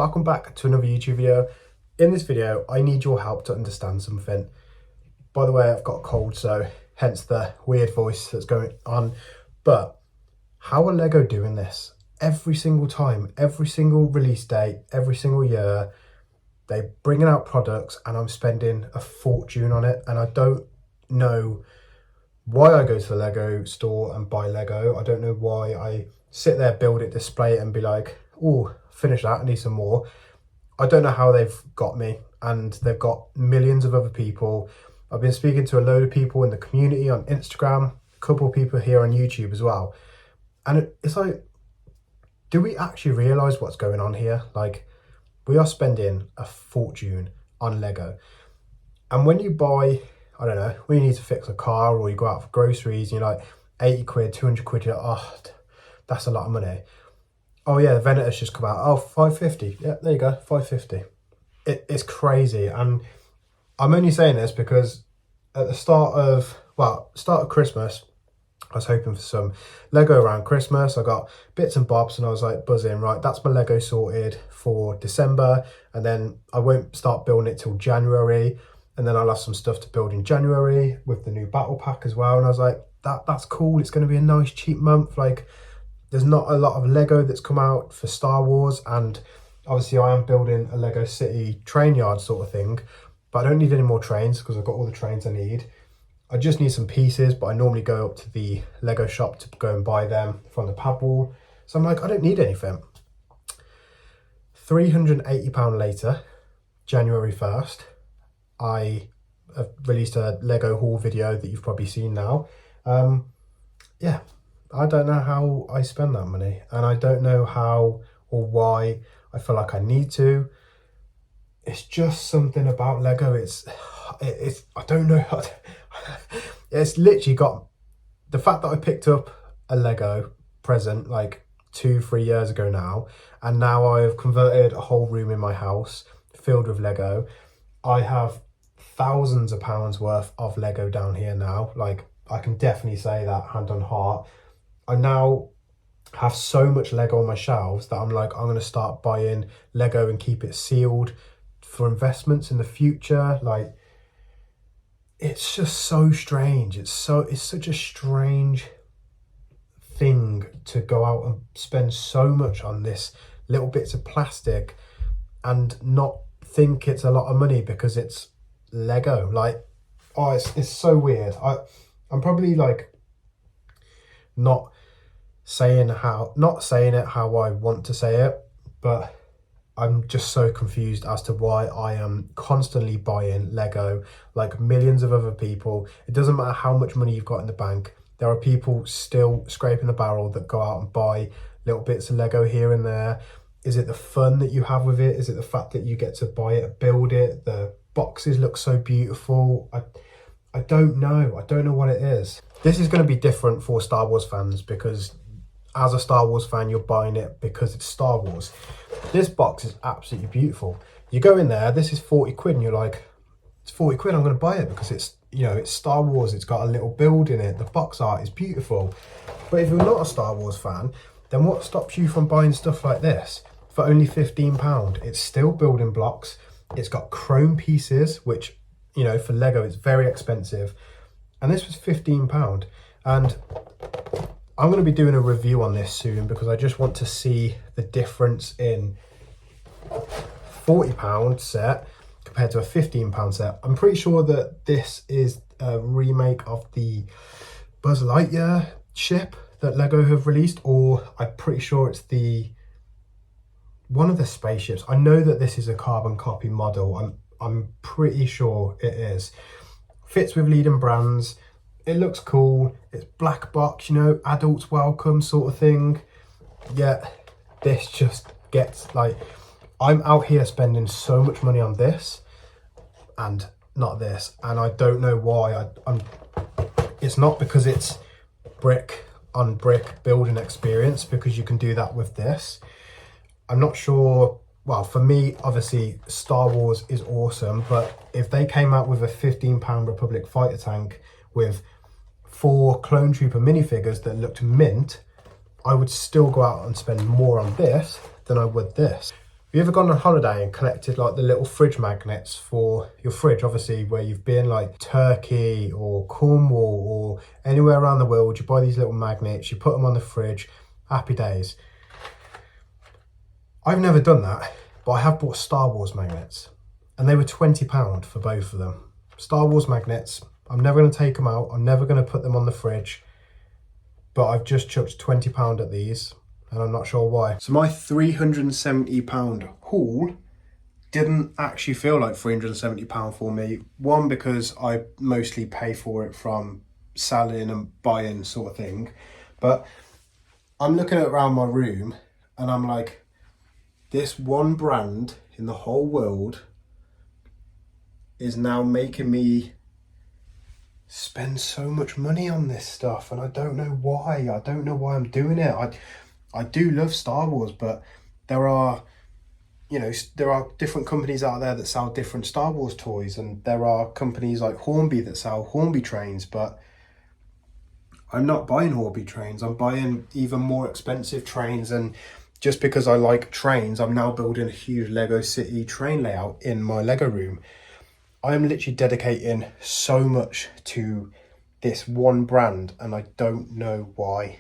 welcome back to another YouTube video. In this video, I need your help to understand something. By the way, I've got a cold, so hence the weird voice that's going on. But how are Lego doing this? Every single time, every single release date, every single year, they're bringing out products and I'm spending a fortune on it. And I don't know why I go to the Lego store and buy Lego. I don't know why I sit there, build it, display it and be like, oh, finish that, I need some more. I don't know how they've got me, and they've got millions of other people. I've been speaking to a load of people in the community on Instagram, a couple of people here on YouTube as well. And it's like, do we actually realise what's going on here? Like, we are spending a fortune on Lego. And when you buy, I don't know, when you need to fix a car or you go out for groceries, and you're like 80 quid, 200 quid, you're like, oh, that's a lot of money. Oh yeah, the venator's just come out. Oh, 550. Yeah, there you go, 550. It's crazy. And I'm only saying this because at the start of Christmas, I was hoping for some Lego around Christmas. I got bits and bobs and I was like buzzing, right, that's my Lego sorted for December. And then I won't start building it till January. And then I'll have some stuff to build in January with the new battle pack as well. And I was like, that's cool. It's going to be a nice cheap month. Like, there's not a lot of Lego that's come out for Star Wars, and obviously I am building a Lego City train yard sort of thing, but I don't need any more trains because I've got all the trains I need. I just need some pieces, but I normally go up to the Lego shop to go and buy them from the pad wall. So I'm like, I don't need anything. £380 later, January 1st, I have released a Lego haul video that you've probably seen now. Yeah. I don't know how I spend that money, and I don't know how or why I feel like I need to. It's just something about Lego. It's I don't know. It's literally got the fact that I picked up a Lego present like 2-3 years ago now, and now I've converted a whole room in my house filled with Lego. I have thousands of pounds worth of Lego down here now. Like, I can definitely say that hand on heart. I now have so much Lego on my shelves that I'm like, I'm going to start buying Lego and keep it sealed for investments in the future. Like, it's just so strange. It's such a strange thing to go out and spend so much on this little bits of plastic and not think it's a lot of money because it's Lego. Like, oh, it's so weird. I'm probably like not saying it how I want to say it, but I'm just so confused as to why I am constantly buying Lego like millions of other people. It doesn't matter how much money you've got in the bank. There are people still scraping the barrel that go out and buy little bits of Lego here and there. Is it the fun that you have with it? Is it the fact that you get to buy it, build it? The boxes look so beautiful. I don't know. I don't know what it is. This is going to be different for Star Wars fans because as a Star Wars fan, you're buying it because it's Star Wars. This box is absolutely beautiful. You go in there, this is 40 quid and you're like, it's 40 quid, I'm going to buy it because it's, you know, it's Star Wars. It's got a little build in it. The box art is beautiful. But if you're not a Star Wars fan, then what stops you from buying stuff like this for only £15? It's still building blocks. It's got chrome pieces, which, you know, for Lego, it's very expensive. And this was £15. And I'm going to be doing a review on this soon because I just want to see the difference in £40 set compared to a £15 set. I'm pretty sure that this is a remake of the Buzz Lightyear ship that Lego have released, or I'm pretty sure it's one of the spaceships. I know that this is a carbon copy model. I'm pretty sure it is. Fits with leading brands. It looks cool. It's black box, you know, adults welcome sort of thing. Yet this just gets like, I'm out here spending so much money on this and not this, and I don't know why. It's not because it's brick on brick building experience, because you can do that with this. I'm not sure. Well, for me, obviously, Star Wars is awesome, but if they came out with a £15 Republic fighter tank with 4 Clone Trooper minifigures that looked mint, I would still go out and spend more on this than I would this. you ever gone on holiday and collected like the little fridge magnets for your fridge? Obviously, where you've been, like Turkey or Cornwall or anywhere around the world, you buy these little magnets, you put them on the fridge, happy days. I've never done that, but I have bought Star Wars magnets and they were £20 for both of them. Star Wars magnets, I'm never going to take them out, I'm never going to put them on the fridge, but I've just chucked £20 at these and I'm not sure why. So my £370 haul didn't actually feel like £370 for me. One, because I mostly pay for it from selling and buying sort of thing. But I'm looking around my room and I'm like, this one brand in the whole world is now making me spend so much money on this stuff, and I don't know why. I don't know why I'm doing it. I do love Star Wars, but there are, you know, there are different companies out there that sell different Star Wars toys, and there are companies like Hornby that sell Hornby trains, but I'm not buying Hornby trains. I'm buying even more expensive trains, and just because I like trains, I'm now building a huge Lego City train layout in my Lego room. I'm literally dedicating so much to this one brand and I don't know why.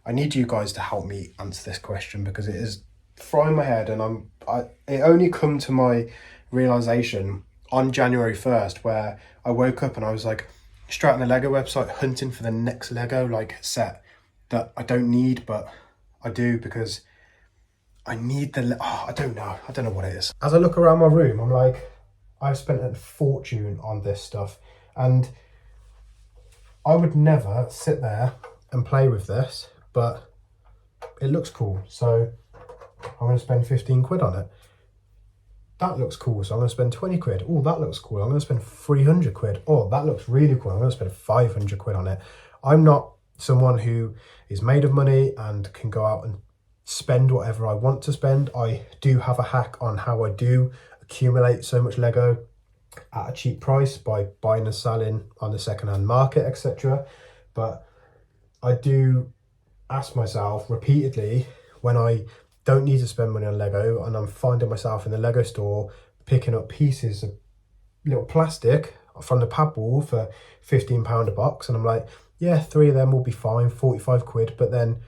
I need you guys to help me answer this question because it is frying my head, and it only come to my realization on January 1st, where I woke up and I was like straight on the Lego website hunting for the next Lego like set that I don't need, but I do because I need I don't know what it is. As I look around my room, I'm like, I've spent a fortune on this stuff, and I would never sit there and play with this, but it looks cool, so I'm going to spend 15 quid on it. That looks cool, so I'm going to spend 20 quid. Oh, that looks cool. I'm going to spend 300 quid. Oh, that looks really cool. I'm going to spend 500 quid on it. I'm not someone who is made of money and can go out and spend whatever I want to spend. I do have a hack on how I do accumulate so much Lego at a cheap price by buying and selling on the secondhand market, etc. But I do ask myself repeatedly when I don't need to spend money on Lego and I'm finding myself in the Lego store picking up pieces of little plastic from the pad wall for £15 a box, and I'm like, yeah, 3 of them will be fine, 45 quid, but then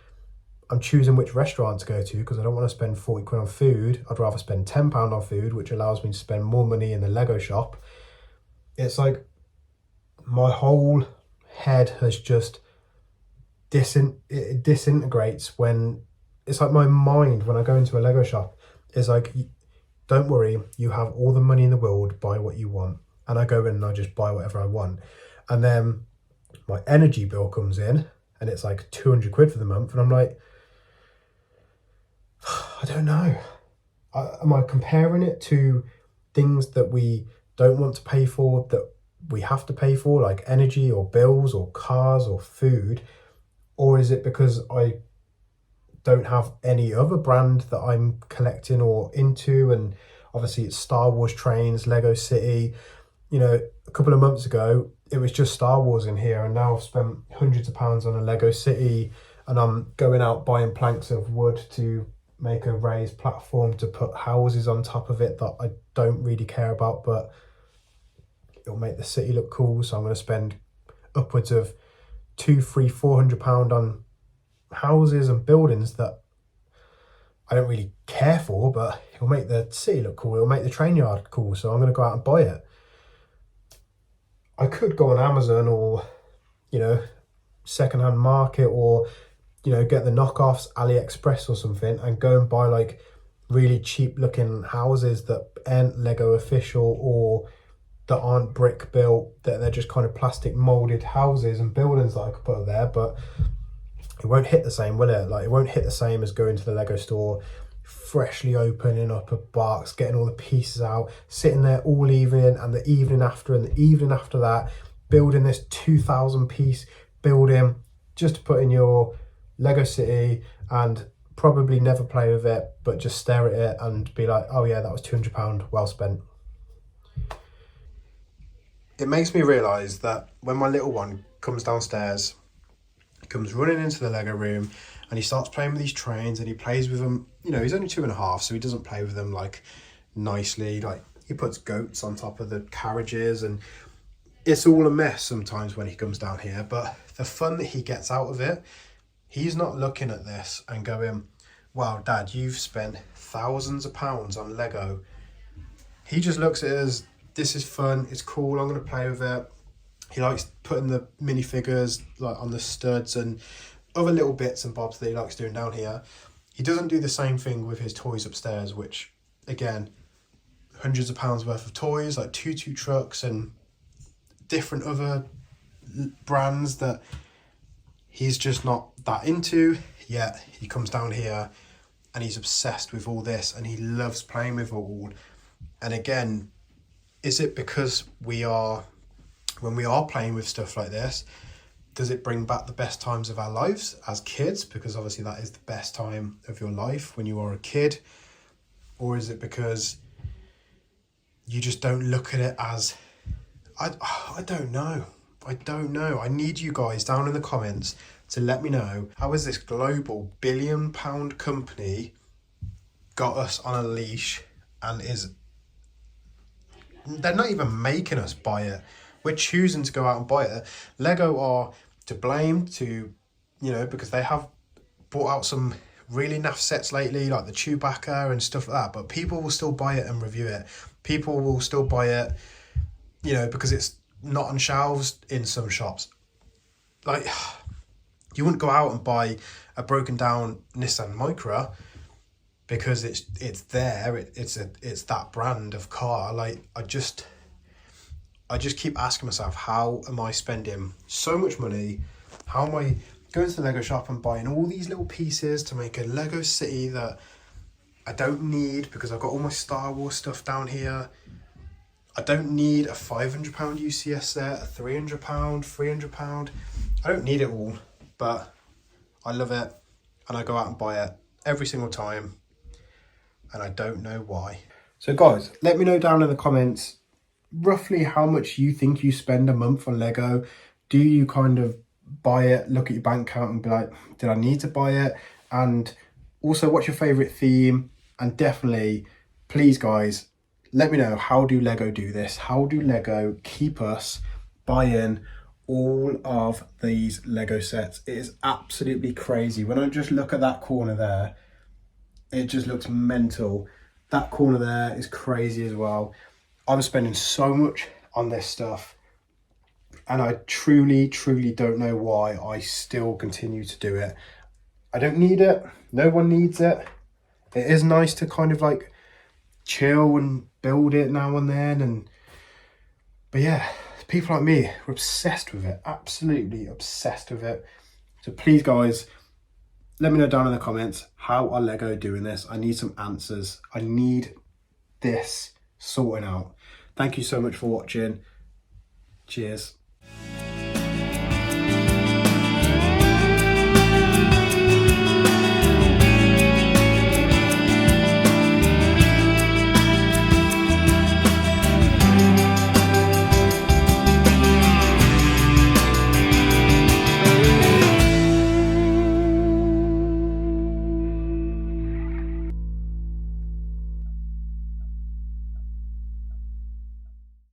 I'm choosing which restaurant to go to because I don't want to spend 40 quid on food. I'd rather spend £10 on food, which allows me to spend more money in the Lego shop. It's like my whole head has just it disintegrates when it's like my mind when I go into a Lego shop is like, don't worry, you have all the money in the world, buy what you want. And I go in and I just buy whatever I want. And then my energy bill comes in and it's like 200 quid for the month. And I'm like, I don't know. Am I comparing it to things that we don't want to pay for that we have to pay for, like energy or bills or cars or food? Or is it because I don't have any other brand that I'm collecting or into? And obviously it's Star Wars trains, Lego City. You know, a couple of months ago, it was just Star Wars in here, and now I've spent hundreds of pounds on a Lego City, and I'm going out buying planks of wood to make a raised platform to put houses on top of it that I don't really care about, but it'll make the city look cool. So I'm going to spend upwards of £200, £300, £400 on houses and buildings that I don't really care for, but it'll make the city look cool. It'll make the train yard cool. So I'm going to go out and buy it. I could go on Amazon or, you know, secondhand market, or, you know, get the knockoffs, AliExpress or something, and go and buy like really cheap looking houses that aren't Lego official or that aren't brick built, that they're just kind of plastic molded houses and buildings that I could put there. But it won't hit the same, will it? Like, it won't hit the same as going to the Lego store, freshly opening up a box, getting all the pieces out, sitting there all evening and the evening after and the evening after that, building this 2,000 piece building just to put in your Lego City and probably never play with it, but just stare at it and be like, oh yeah, that was £200 well spent. It makes me realise that when my little one comes downstairs, comes running into the Lego room and he starts playing with these trains, and he plays with them. You know, he's only 2.5, so he doesn't play with them like nicely. Like, he puts goats on top of the carriages, and it's all a mess sometimes when he comes down here. But the fun that he gets out of it, he's not looking at this and going, wow, Dad, you've spent thousands of pounds on Lego. He just looks at it as, this is fun, it's cool, I'm going to play with it. He likes putting the minifigures like on the studs and other little bits and bobs that he likes doing down here. He doesn't do the same thing with his toys upstairs, which, again, hundreds of pounds worth of toys, like tutu trucks and different other brands that he's just not that into. Yet he comes down here and he's obsessed with all this, and he loves playing with it all. And again, is it because when we are playing with stuff like this, does it bring back the best times of our lives as kids? Because obviously that is the best time of your life when you are a kid. Or is it because you just don't look at it as, I don't know. I don't know. I need you guys down in the comments to let me know, how has this global £1 billion company got us on a leash and they're not even making us buy it. We're choosing to go out and buy it. Lego are to blame because they have brought out some really naff sets lately, like the Chewbacca and stuff like that, but people will still buy it and review it. People will still buy it, because it's not on shelves in some shops. Like, you wouldn't go out and buy a broken down Nissan Micra because it's there. It's that brand of car. Like, I just keep asking myself, how am I spending so much money? How am I going to the Lego shop and buying all these little pieces to make a Lego city that I don't need, because I've got all my Star Wars stuff down here. I don't need a £500 UCS set, a £300, £300. I don't need it all, but I love it, and I go out and buy it every single time, and I don't know why. So guys, let me know down in the comments roughly how much you think you spend a month on Lego. Do you kind of buy it, look at your bank account and be like, did I need to buy it? And also, what's your favourite theme? And definitely, please guys, let me know, how do Lego do this? How do Lego keep us buying all of these Lego sets? It is absolutely crazy. When I just look at that corner there, it just looks mental. That corner there is crazy as well. I'm spending so much on this stuff, and I truly don't know why I still continue to do it. I don't need it. No one needs it. It is nice to kind of like chill and build it now and then, but yeah, people like me, we're obsessed with it, absolutely obsessed with it. So please guys, let me know down in the comments, how are Lego doing this? I need some answers. I need this sorting out. Thank you so much for watching. Cheers.